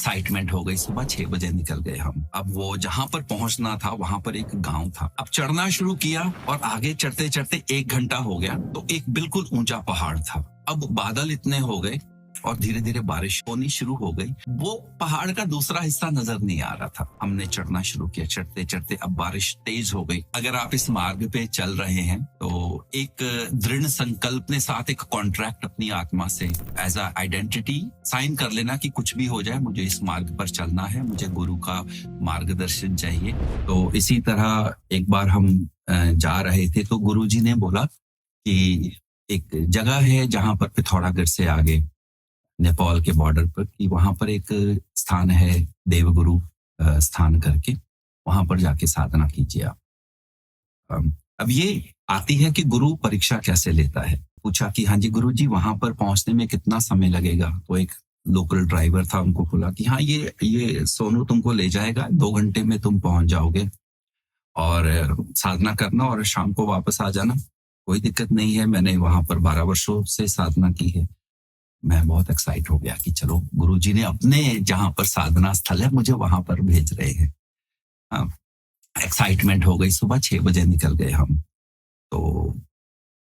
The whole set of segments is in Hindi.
एक्साइटमेंट हो गई। सुबह 6 बजे निकल गए हम। अब वो जहां पर पहुंचना था वहां पर एक गांव था। अब चढ़ना शुरू किया और आगे चढ़ते चढ़ते 1 घंटा हो गया तो एक बिल्कुल ऊंचा पहाड़ था। अब बादल इतने हो गए और धीरे धीरे बारिश होनी शुरू हो गई। वो पहाड़ का दूसरा हिस्सा नजर नहीं आ रहा था। हमने चढ़ना शुरू किया, चढ़ते चढ़ते अब बारिश तेज हो गई। अगर आप इस मार्ग पे चल रहे हैं तो एक दृढ़ संकल्प के साथ एक कॉन्ट्रैक्ट अपनी आत्मा से एज अ आइडेंटिटी साइन कर लेना कि कुछ भी हो जाए मुझे इस मार्ग पर चलना है, मुझे गुरु का मार्गदर्शन चाहिए। तो इसी तरह एक बार हम जा रहे थे तो गुरुजी ने बोला कि एक जगह है जहां पर पिथौरागढ़ से आगे नेपाल के बॉर्डर पर, कि वहां पर एक स्थान है देवगुरु स्थान करके, वहां पर जाके साधना कीजिए आप। अब ये आती है कि गुरु परीक्षा कैसे लेता है। पूछा कि हाँ जी गुरु जी वहां पर पहुंचने में कितना समय लगेगा। तो एक लोकल ड्राइवर था, उनको बोला कि हाँ ये सोनू तुमको ले जाएगा, 2 घंटे में तुम पहुंच जाओगे और साधना करना और शाम को वापस आ जाना, कोई दिक्कत नहीं है। मैंने वहां पर 12 वर्षों से साधना की है। मैं बहुत एक्साइट हो गया कि चलो गुरुजी ने अपने जहां पर साधना स्थल है मुझे वहां पर भेज रहे हैं। एक्साइटमेंट हो गई। सुबह 6 बजे निकल गए हम। तो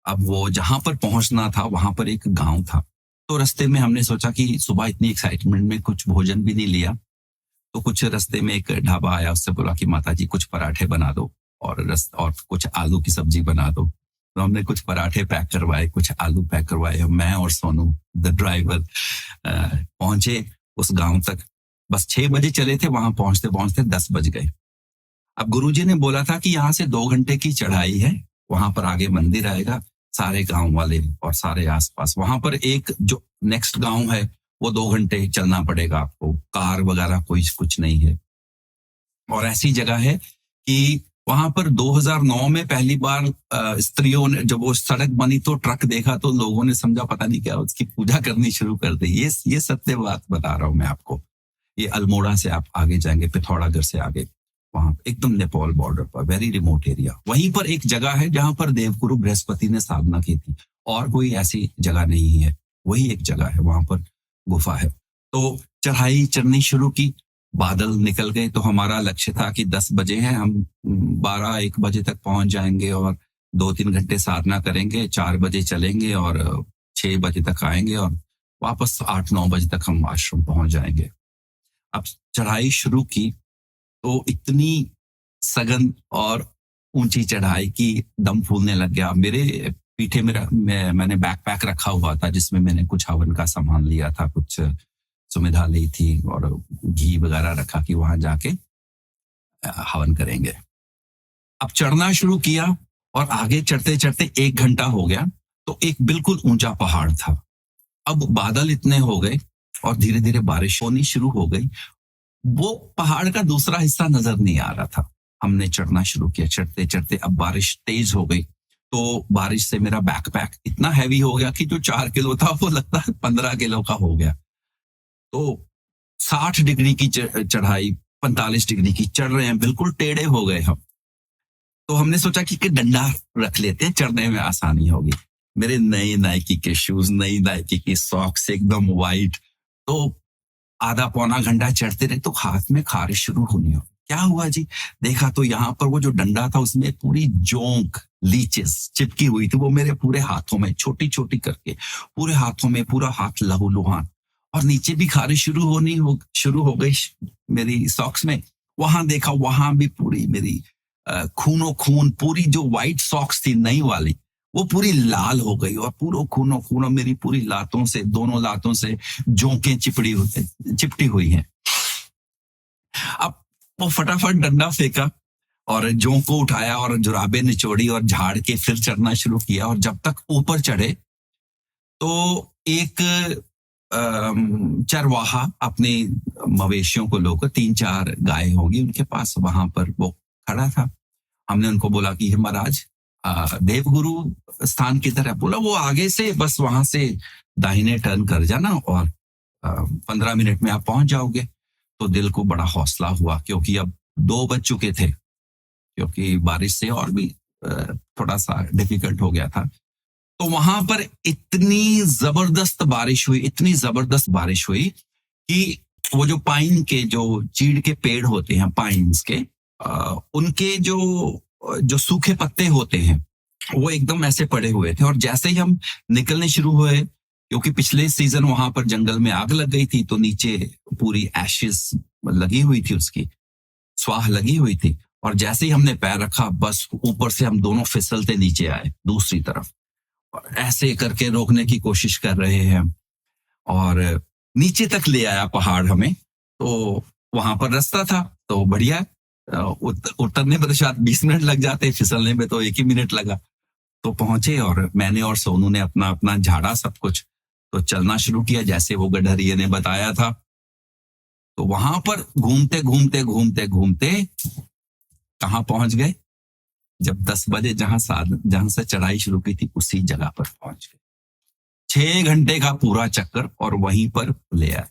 अब वो जहां पर पहुंचना था वहां पर एक गांव था। तो रास्ते में हमने सोचा कि सुबह इतनी एक्साइटमेंट में कुछ भोजन भी नहीं लिया, तो कुछ रास्ते में एक ढाबा आया, उससे बोला कि माता जी कुछ पराठे बना दो और कुछ आलू की सब्जी बना दो। तो हमने कुछ पराठे पैक करवाए, कुछ आलू पैक करवाए। मैं और सोनू द ड्राइवर पहुंचे उस गांव तक। बस 6 बजे चले थे, वहां पहुंचते पहुंचते 10 बज गए। अब गुरुजी ने बोला था कि यहाँ से 2 घंटे की चढ़ाई है, वहां पर आगे मंदिर आएगा, सारे गांव वाले और सारे आसपास, वहां पर एक जो नेक्स्ट गांव है वो 2 घंटे चलना पड़ेगा आपको, कार वगैरह कोई कुछ नहीं है। और ऐसी जगह है कि वहां पर 2009 में पहली बार स्त्रियों ने जब वो सड़क बनी तो ट्रक देखा तो लोगों ने समझा पता नहीं क्या, उसकी पूजा करनी शुरू कर दी। ये सत्य बात बता रहा हूं मैं आपको। ये अल्मोड़ा से आप आगे जाएंगे, पिथौरागढ़ से आगे, वहां एकदम नेपाल बॉर्डर पर, वेरी रिमोट एरिया, वहीं पर एक जगह है जहां पर देवगुरु बृहस्पति ने साधना की थी। और कोई ऐसी जगह नहीं है, वही एक जगह है, वहां पर गुफा है। तो चढ़ाई चढ़नी शुरू की, बादल निकल गए। तो हमारा लक्ष्य था कि 10 बजे हैं, हम 12-1 बजे तक पहुंच जाएंगे और 2-3 घंटे साधना करेंगे, 4 बजे चलेंगे और 6 बजे तक आएंगे और वापस 8-9 बजे तक हम आश्रम पहुंच जाएंगे। अब चढ़ाई शुरू की तो इतनी सघन और ऊंची चढ़ाई की दम फूलने लग गया। मेरे पीठे मैंने बैकपैक रखा हुआ था जिसमें मैंने कुछ हवन का सामान लिया था, कुछ सुविधा ली थी और घी वगैरह रखा कि वहां जाके हवन करेंगे। अब चढ़ना शुरू किया और आगे चढ़ते चढ़ते 1 घंटा हो गया तो एक बिल्कुल ऊंचा पहाड़ था। अब बादल इतने हो गए और धीरे धीरे बारिश होनी शुरू हो गई। वो पहाड़ का दूसरा हिस्सा नजर नहीं आ रहा था। हमने चढ़ना शुरू किया, चढ़ते चढ़ते अब बारिश तेज हो गई। तो बारिश से मेरा बैकपैक इतना हैवी हो गया कि जो 4 किलो था वो लगता है 15 किलो का हो गया। तो 60 डिग्री की चढ़ाई, 45 डिग्री की चढ़ रहे हैं, बिल्कुल टेढ़े हो गए हम। तो हमने सोचा कि डंडा रख लेते हैं, चढ़ने में आसानी होगी। मेरे नए नाइकी के शूज, नई नाइकी की सॉक्स एकदम वाइट। तो आधा पौना घंटा चढ़ते रहे तो हाथ में खारिश शुरू होनी हो। क्या हुआ जी? देखा तो यहाँ पर वो जो डंडा था उसमें पूरी जोंक, लीचेस चिपकी हुई थी। वो मेरे पूरे हाथों में छोटी छोटी करके, पूरे हाथों में, पूरा हाथ लहूलुहान, और नीचे भी खारिश शुरू हो गई मेरी सॉक्स में। वहां देखा, वहां भी पूरी मेरी खूनो खून, पूरी जो व्हाइट सॉक्स थी नई वाली वो पूरी लाल हो गई और पूरा खूनो खून, मेरी पूरी लातों से, दोनों लातों से जोंकें चिपटी हुई हैं। अब वो फटाफट डंडा फेंका और जोंक को उठाया और जुराबें निचोड़ी और झाड़ के फिर चढ़ना शुरू किया। और जब तक ऊपर चढ़े तो एक चरवाहा अपने मवेशियों को लेकर, 3-4 गाय होगी उनके पास, वहां पर वो खड़ा था। हमने उनको बोला कि महाराज देवगुरु स्थान की तरह, बोला वो आगे से बस वहां से दाहिने टर्न कर जाना और 15 मिनट में आप पहुंच जाओगे। तो दिल को बड़ा हौसला हुआ क्योंकि अब 2 बज चुके थे, क्योंकि बारिश से और भी थोड़ा सा डिफिकल्ट हो गया था। तो वहां पर इतनी जबरदस्त बारिश हुई कि वो जो पाइन के जो चीड़ के पेड़ होते हैं, पाइन्स के, उनके जो जो सूखे पत्ते होते हैं वो एकदम ऐसे पड़े हुए थे। और जैसे ही हम निकलने शुरू हुए, क्योंकि पिछले सीजन वहां पर जंगल में आग लग गई थी, तो नीचे पूरी एशेस लगी हुई थी, उसकी स्वाह लगी हुई थी। और जैसे ही हमने पैर रखा, बस ऊपर से हम दोनों फिसलते नीचे आए दूसरी तरफ, और ऐसे करके रोकने की कोशिश कर रहे हैं, और नीचे तक ले आया पहाड़ हमें। तो वहां पर रास्ता था, तो बढ़िया। उतरने में तो शायद 20 मिनट लग जाते, फिसलने में तो 1 ही मिनट लगा। तो पहुंचे, और मैंने और सोनू ने अपना अपना झाड़ा सब कुछ, तो चलना शुरू किया जैसे वो गडरिये ने बताया था। तो वहां पर घूमते घूमते घूमते घूमते कहाँ पहुंच गए? जब 10 बजे जहां से चढ़ाई शुरू की थी, उसी जगह पर पहुंच गए। 6 घंटे का पूरा चक्कर, और वहीं पर ले आए।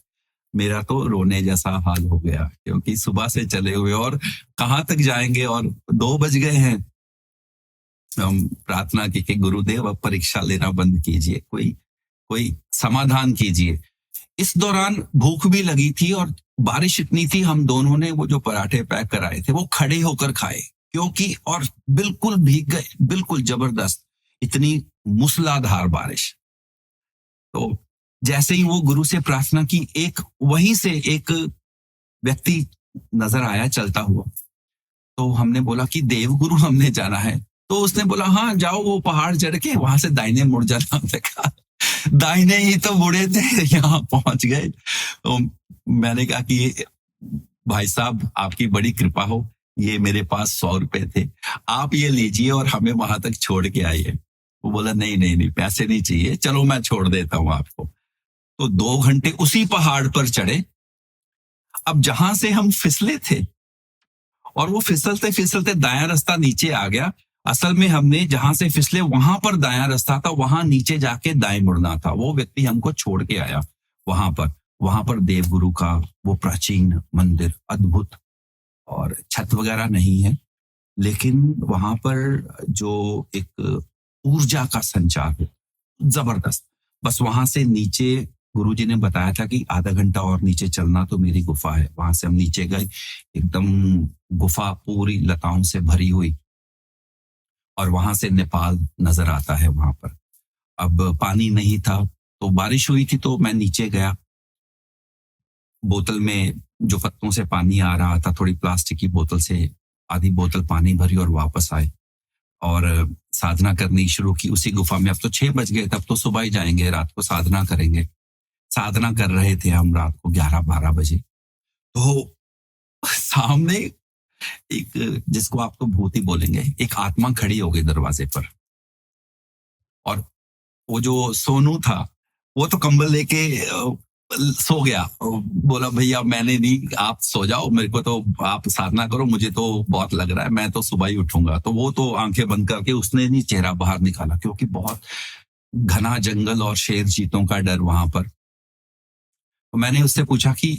मेरा तो रोने जैसा हाल हो गया, क्योंकि सुबह से चले हुए और कहाँ तक जाएंगे, और 2 बज गए हैं। हम प्रार्थना की कि गुरुदेव अब परीक्षा लेना बंद कीजिए, कोई कोई समाधान कीजिए। इस दौरान भूख भी लगी थी, और बारिश इतनी थी, हम दोनों ने वो जो पराठे पैक कराए थे वो खड़े होकर खाए, क्योंकि और बिल्कुल भीग गए, बिल्कुल जबरदस्त, इतनी मूसलाधार बारिश। तो जैसे ही वो गुरु से प्रार्थना की, एक वहीं से एक व्यक्ति नजर आया चलता हुआ। तो हमने बोला कि देवगुरु हमने जाना है। तो उसने बोला, हाँ जाओ, वो पहाड़ चढ़ के वहां से दाहिने मुड़ जाना। हमने कहा दाहिने ही तो मुड़े थे, यहाँ पहुंच गए। तो मैंने कहा कि भाई साहब, आपकी बड़ी कृपा हो, ये मेरे पास 100 रुपए थे, आप ये लीजिए और हमें वहां तक छोड़ के आइए। वो बोला, नहीं नहीं नहीं, पैसे नहीं चाहिए, चलो मैं छोड़ देता हूँ आपको। तो 2 घंटे उसी पहाड़ पर चढ़े। अब जहां से हम फिसले थे, और वो फिसलते फिसलते दायां रास्ता नीचे आ गया। असल में हमने जहां से फिसले वहां पर दायां रास्ता था, वहां नीचे जाके दाएं मुड़ना था। वो व्यक्ति हमको छोड़ के आया वहां पर देवगुरु का वो प्राचीन मंदिर, अद्भुत, और छत वगैरह नहीं है, लेकिन वहां पर जो एक ऊर्जा का संचार है, जबरदस्त। बस वहां से नीचे गुरुजी ने बताया था कि आधा घंटा और नीचे चलना तो मेरी गुफा है। वहां से हम नीचे गए, एकदम गुफा पूरी लताओं से भरी हुई, और वहां से नेपाल नजर आता है वहां पर। अब पानी नहीं था, तो बारिश हुई थी, तो मैं नीचे गया, बोतल में जो पत्तों से पानी आ रहा था, थोड़ी प्लास्टिक की बोतल से आधी बोतल पानी भरी और वापस आए, और साधना करनी शुरू की उसी गुफा में। अब तो 6 बज गए, तब तो सुबह ही जाएंगे, रात को साधना करेंगे। साधना कर रहे थे हम रात को 11-12 बजे। तो सामने एक, जिसको आप तो भूत ही बोलेंगे, एक आत्मा खड़ी हो गई दरवाजे पर। और वो जो सोनू था, वो तो कंबल लेके सो गया। बोला, भैया मैंने नहीं, आप सो जाओ, मेरे को तो आप साधना करो, मुझे तो बहुत लग रहा है, मैं तो सुबह ही उठूंगा। तो वो तो आंखें बंद करके उसने नहीं चेहरा बाहर निकाला, क्योंकि बहुत घना जंगल और शेर चीतों का डर वहां पर। तो मैंने उससे पूछा कि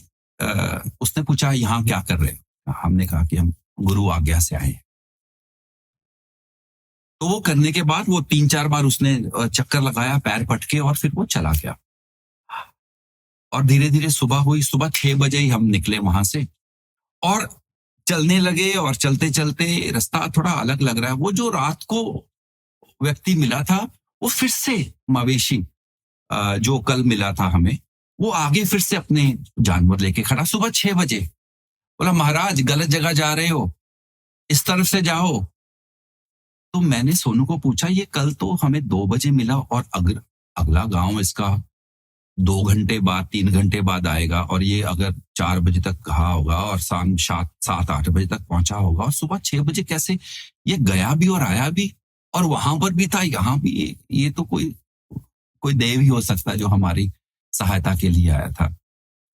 उसने पूछा, यहाँ क्या कर रहे हो? हमने कहा कि हम गुरु आज्ञा से आए हैं। तो वो करने के बाद वो 3-4 बार उसने चक्कर लगाया पैर पटके, और फिर वो चला गया। और धीरे धीरे सुबह हुई, सुबह 6 बजे ही हम निकले वहां से, और चलने लगे। और चलते चलते रास्ता थोड़ा अलग लग रहा है। वो जो रात को व्यक्ति मिला था, वो फिर से मवेशी जो कल मिला था हमें, वो आगे फिर से अपने जानवर लेके खड़ा, सुबह 6 बजे। बोला, महाराज गलत जगह जा रहे हो, इस तरफ से जाओ। तो मैंने सोनू को पूछा, ये कल तो हमें 2 बजे मिला, और अगर अगला गांव इसका 2 घंटे बाद, 3 घंटे बाद आएगा, और ये अगर 4 बजे तक कहा होगा और शाम 7-8 बजे तक पहुंचा होगा, और सुबह 6 बजे कैसे ये गया भी और आया भी, और वहां पर भी था, यहाँ भी? ये तो कोई देव ही हो सकता है जो हमारी सहायता के लिए आया था।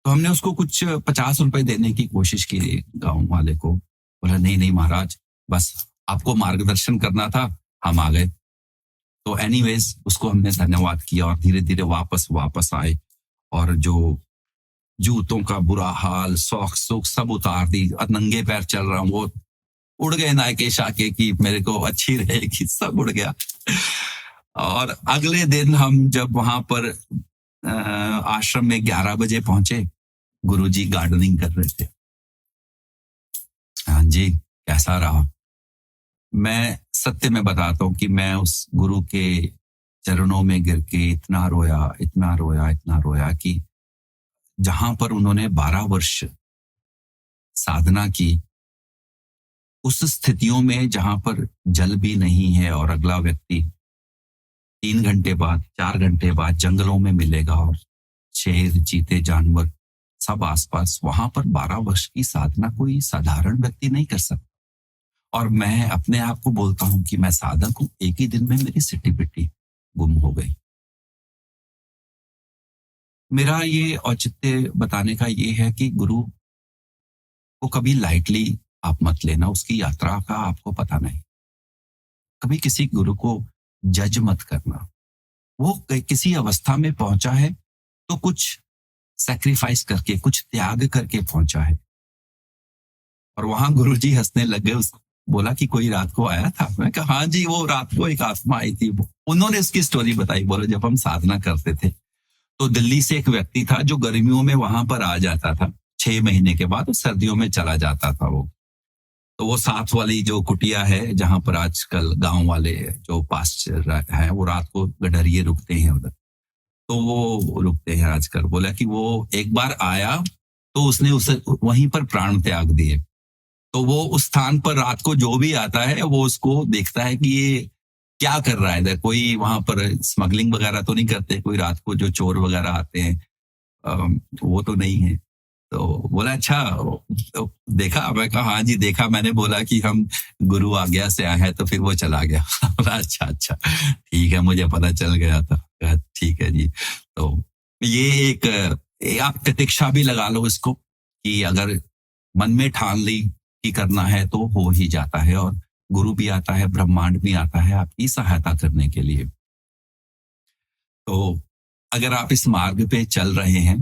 तो हमने उसको कुछ 50 रुपए देने की कोशिश की गांव वाले को। बोला, नहीं नहीं महाराज, बस आपको मार्गदर्शन करना था, हम आ गए। तो एनीवेज उसको हमने धन्यवाद किया, और धीरे धीरे वापस आए। और जो जूतों का बुरा हाल, सॉक्स सब उतार दी, नंगे पैर चल रहा हूँ, वो उड़ गए नायके शाके की, मेरे को अच्छी रहेगी, सब उड़ गया। और अगले दिन हम जब वहां पर आश्रम में 11 बजे पहुंचे, गुरुजी गार्डनिंग कर रहे थे। हाँ जी, कैसा रहा? मैं सत्य में बताता हूँ कि मैं उस गुरु के चरणों में गिर के इतना रोया, इतना रोया, इतना रोया कि जहाँ पर उन्होंने 12 वर्ष साधना की, उस स्थितियों में जहाँ पर जल भी नहीं है और अगला व्यक्ति 3 घंटे बाद, 4 घंटे बाद जंगलों में मिलेगा और शेर, चीते, जानवर सब आसपास, वहां पर 12 वर्ष की साधना कोई साधारण व्यक्ति नहीं कर सकता। और मैं अपने आप को बोलता हूं कि मैं साधक हूं, एक ही दिन में मेरी सिट्टी पिट्टी गुम हो गई। मेरा ये औचित्य बताने का ये है कि गुरु को कभी लाइटली आप मत लेना, उसकी यात्रा का आपको पता नहीं। कभी किसी गुरु को जज मत करना। वो किसी अवस्था में पहुंचा है तो कुछ सैक्रिफाइस करके, कुछ त्याग करके पहुंचा है। और वहां गुरुजी हंसने लग गए, उसको बोला कि कोई रात को आया था? मैं कहा हाँ जी, वो रात को एक आत्मा आई थी। उन्होंने उसकी स्टोरी बताई। बोले जब हम साधना करते थे तो दिल्ली से एक व्यक्ति था जो गर्मियों में वहां पर आ जाता था, 6 महीने के बाद सर्दियों में चला जाता था वो। तो वो साथ वाली जो कुटिया है जहां पर आजकल गांव वाले जो पास है, वो रात को गडरिए रुकते हैं उधर, तो वो रुकते हैं आजकल। बोला कि वो एक बार आया तो उसने उसे वहीं पर प्राण त्याग दिए। तो वो उस स्थान पर रात को जो भी आता है वो उसको देखता है कि ये क्या कर रहा है इधर, कोई वहां पर स्मगलिंग वगैरह तो नहीं करते, कोई रात को जो चोर वगैरह आते हैं वो तो नहीं है। तो बोला अच्छा, तो देखा? मैं कहा हाँ जी देखा। मैंने बोला कि हम गुरु आज्ञा से आए हैं, तो फिर वो चला गया। बोला अच्छा अच्छा ठीक है, मुझे पता चल गया था। कहा, ठीक है जी। तो ये आप प्रतीक्षा भी लगा लो इसको कि अगर मन में ठान ली कि करना है तो हो ही जाता है, और गुरु भी आता है, ब्रह्मांड भी आता है आपकी सहायता करने के लिए। तो अगर आप इस मार्ग पे चल रहे हैं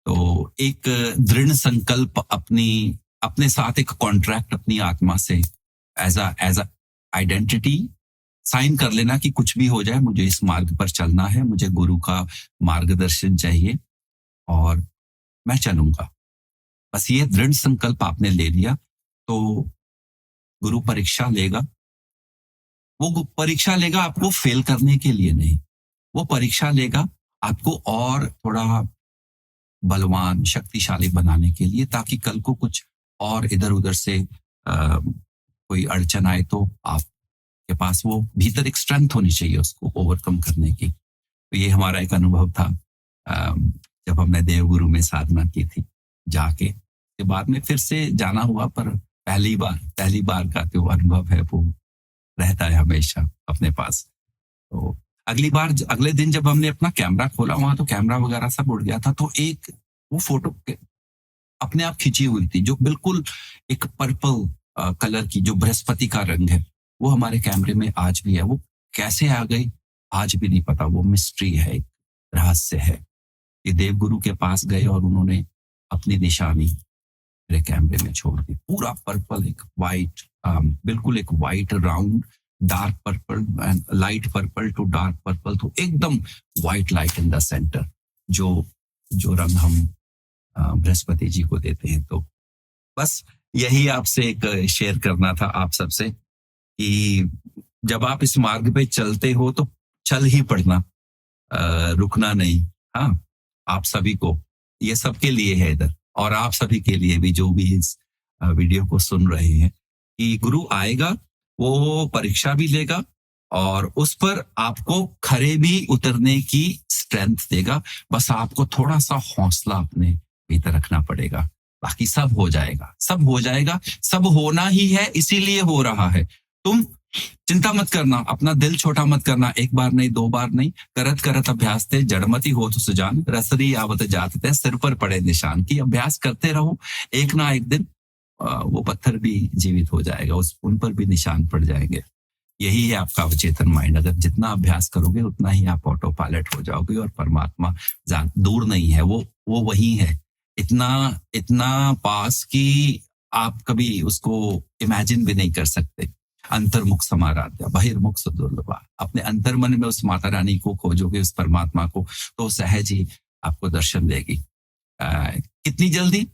तो एक दृढ़ संकल्प अपने साथ, एक कॉन्ट्रैक्ट अपनी आत्मा से एज अ आइडेंटिटी साइन कर लेना कि कुछ भी हो जाए मुझे इस मार्ग पर चलना है, मुझे गुरु का मार्गदर्शन चाहिए और मैं चलूंगा। बस ये दृढ़ संकल्प आपने ले लिया तो गुरु परीक्षा लेगा। वो परीक्षा लेगा आपको फेल करने के लिए नहीं, वो परीक्षा लेगा आपको और थोड़ा बलवान, शक्तिशाली बनाने के लिए, ताकि कल को कुछ और इधर उधर से कोई अड़चन आए तो आपके पास वो भीतर एक स्ट्रेंथ होनी चाहिए उसको ओवरकम करने की। तो ये हमारा एक अनुभव था जब हमने देवगुरु में साधना की थी जाके। के बाद में फिर से जाना हुआ, पर पहली बार का जो अनुभव है वो रहता है हमेशा अपने पास। तो अगले दिन जब हमने अपना कैमरा खोला, वहां तो कैमरा वगैरह सब उड़ गया था। तो एक वो फोटो अपने आप खिंची हुई थी जो बिल्कुल एक पर्पल कलर की, जो बृहस्पति का रंग है, वो हमारे कैमरे में आज भी है। वो कैसे आ गई आज भी नहीं पता, वो मिस्ट्री है, एक रहस्य है। ये देवगुरु के पास गए और उन्होंने अपनी निशानी मेरे कैमरे में छोड़ दी। पूरा पर्पल, एक वाइट, बिल्कुल एक white round, dark purple and light purple to dark purple, तो एकदम white light in the centre, जो रंग हम बृहस्पति जी को देते हैं। तो बस यही आपसे एक शेयर करना था आप सबसे कि जब आप इस मार्ग पे चलते हो तो चल ही पड़ना, रुकना नहीं। हाँ, आप सभी को, ये सबके लिए है इधर, और आप सभी के लिए भी जो भी इस वीडियो को सुन रहे हैं, कि गुरु आएगा, वो परीक्षा भी लेगा और उस पर आपको खरे भी उतरने की स्ट्रेंथ देगा। बस आपको थोड़ा सा हौसला अपने भीतर रखना पड़ेगा, बाकी सब हो जाएगा, सब हो जाएगा, सब होना ही है, इसीलिए हो रहा है। तुम चिंता मत करना, अपना दिल छोटा मत करना, एक बार नहीं, 2 बार नहीं, करत करत अभ्यास थे, जड़मती हो तो सुजान, रसरी आवत जात थे, सिर पर पड़े निशान। की अभ्यास करते रहो, एक ना एक दिन वो पत्थर भी जीवित हो जाएगा, उन पर भी निशान पड़ जाएंगे। यही है आपका अवचेतन माइंड। अगर जितना अभ्यास करोगे उतना ही आप ऑटो पायलट हो जाओगे, और परमात्मा दूर नहीं है, वो वही है, इतना पास कि आप कभी उसको इमेजिन भी नहीं कर सकते। अंतर्मुख समाराध्या बहिर्मुख सुदुर्लभा। अपने अंतर मन में उस माता रानी को खोजोगे, उस परमात्मा को, तो सहज ही आपको दर्शन देगी। कितनी जल्दी?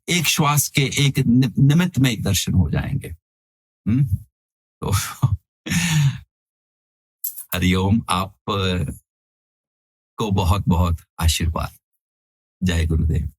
एक श्वास के एक निमित्त में एक दर्शन हो जाएंगे। तो हरिओम, आप को बहुत बहुत आशीर्वाद। जय गुरुदेव।